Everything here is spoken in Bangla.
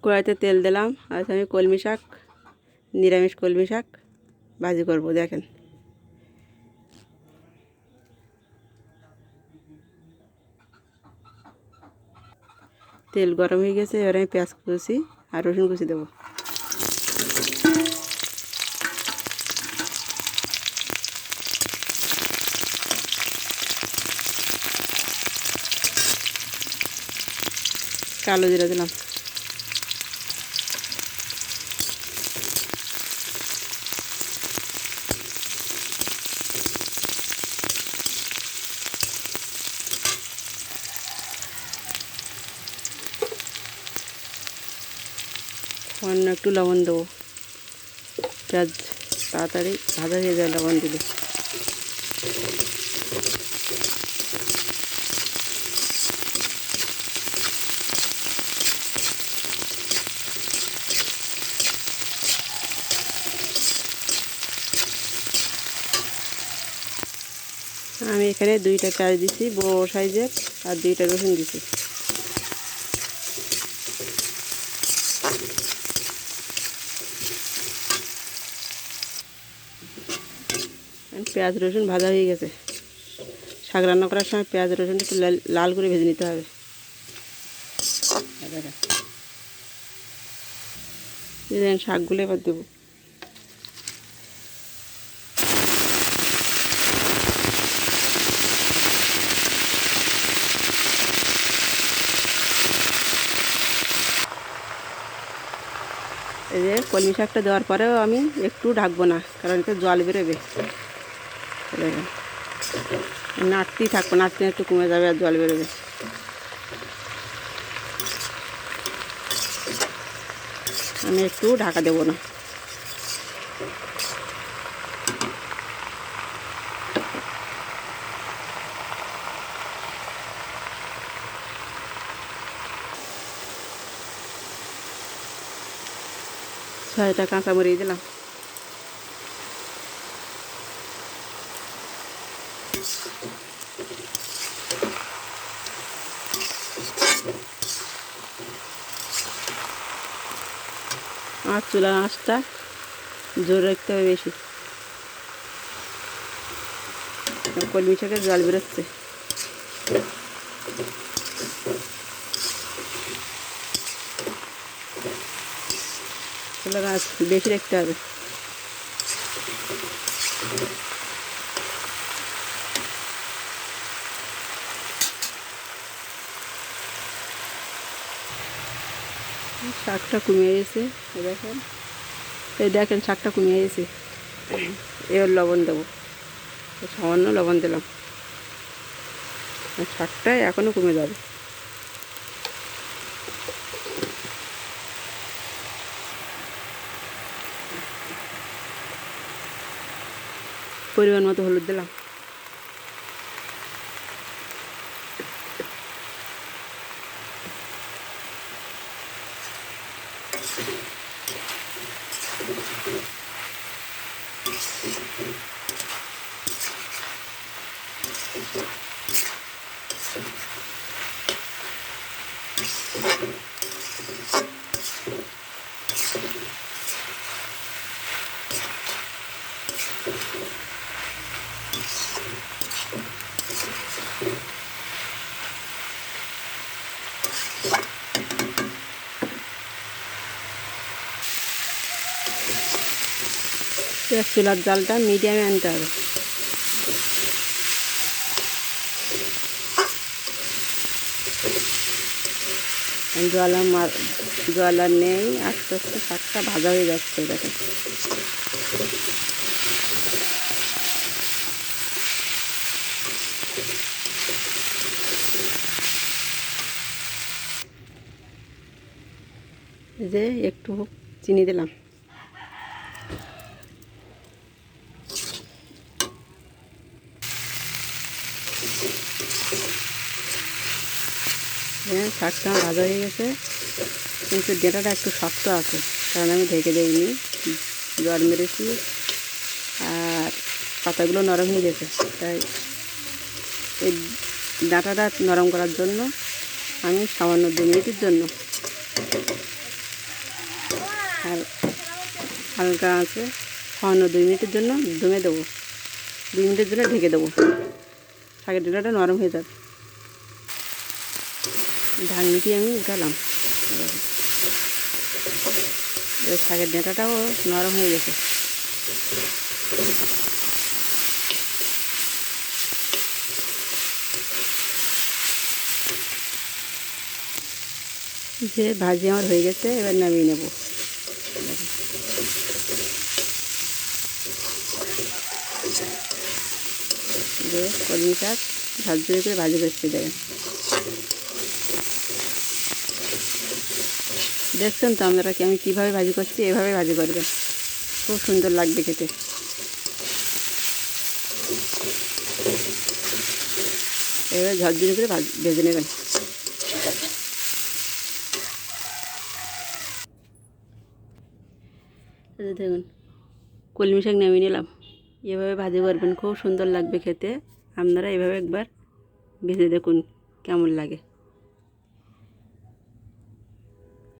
কড়াইতে তেল দিলাম। আজ আমি কলমি শাক, নিরামিষ কলমি শাক ভাজি করব। দেখেন, তেল গরম হয়ে গেছে। এবার আমি পেঁয়াজ কুচি আর রসুন কুচি দেবো। কালো জিরা দিলাম। অন্য একটু লবণ দেবো, পেঁয়াজ তাড়াতাড়ি ভাজা হয়ে যায় লবণ দিলে। আমি এখানে 2টা পেঁয়াজ দিছি বড় সাইজের, আর 2টা রসুন দিছি। পেঁয়াজ রসুন ভাজা হয়ে গেছে। শাক রান্না করার সময় পেঁয়াজ রসুন একটু লাল করে ভেজে নিতে হবে। শাকগুলো এবার দেবো। এই যে কলমি শাকটা দেওয়ার পরেও আমি একটু ঢাকবো না, কারণ একটু জল বেরোবে। নাড়তেই থাকবো, নাড়তে একটু কমে যাবে আর জল বেরোবে। আমি একটু ঢাকা দেবো না। ছয়টা কাঁচামরিচ দিলাম। আর চুলার আঁচটা জোর রাখতে হবে বেশি, কলমি শাকের জল বেরোচ্ছে। চুলার আঁচ বেশি রাখতে হবে। শাকটা কমিয়ে গেছে, দেখেন, এই দেখেন শাকটা কমিয়ে গেছে। এবার লবণ দেবো, সামান্য লবণ দিলাম। শাকটা এখনও কমে যাবে। পরিমাণ মতো হলুদ দিলাম। চুলার জালটা মিডিয়ামে আনতে হবে। জল আর নেই, আস্তে আস্তে শাকটা ভাজা হয়ে যাচ্ছে। দেখেন, যে একটু চিনি দিলাম। হ্যাঁ, শাকটা ভাজা হয়ে গেছে, কিন্তু ডেটাটা একটু শক্ত আছে, কারণ আমি ঢেকে দিইনি, জল মেরেছি, আর পাতাগুলো নরম হয়ে গেছে। তাই এই ডাঁটাটা নরম করার জন্য আমি সামান্য 2 মিনিটের জন্য আর হালকা আছে সামান্য 2 মিনিটের জন্য দমে দেবো। 2 মিনিটের জন্য ঢেকে দেবো, শাকের ডাঁটাটা নরম হয়ে যাবে। ঢাকনিটি আমি উঠালাম, শাকের ডাঁটাটাও নরম হয়ে গেছে। যে ভাজি আমার হয়ে গেছে, এবার নামিয়ে নেব। যে কলমি শাক ঝরঝরে করে ভাজি করতে দেবেন। দেখছেন তো আপনারা কি আমি কীভাবে ভাজি করছি, এভাবে ভাজি করবেন, খুব সুন্দর লাগবে খেতে। এবার ঝরঝরে করে ভেজে নেবেন। দেখুন কলমি শাক নামিয়ে নিলাম। এভাবে ভাজি করবেন, খুব সুন্দর লাগবে খেতে। আপনারা এভাবে একবার ভেজে দেখুন কেমন লাগে।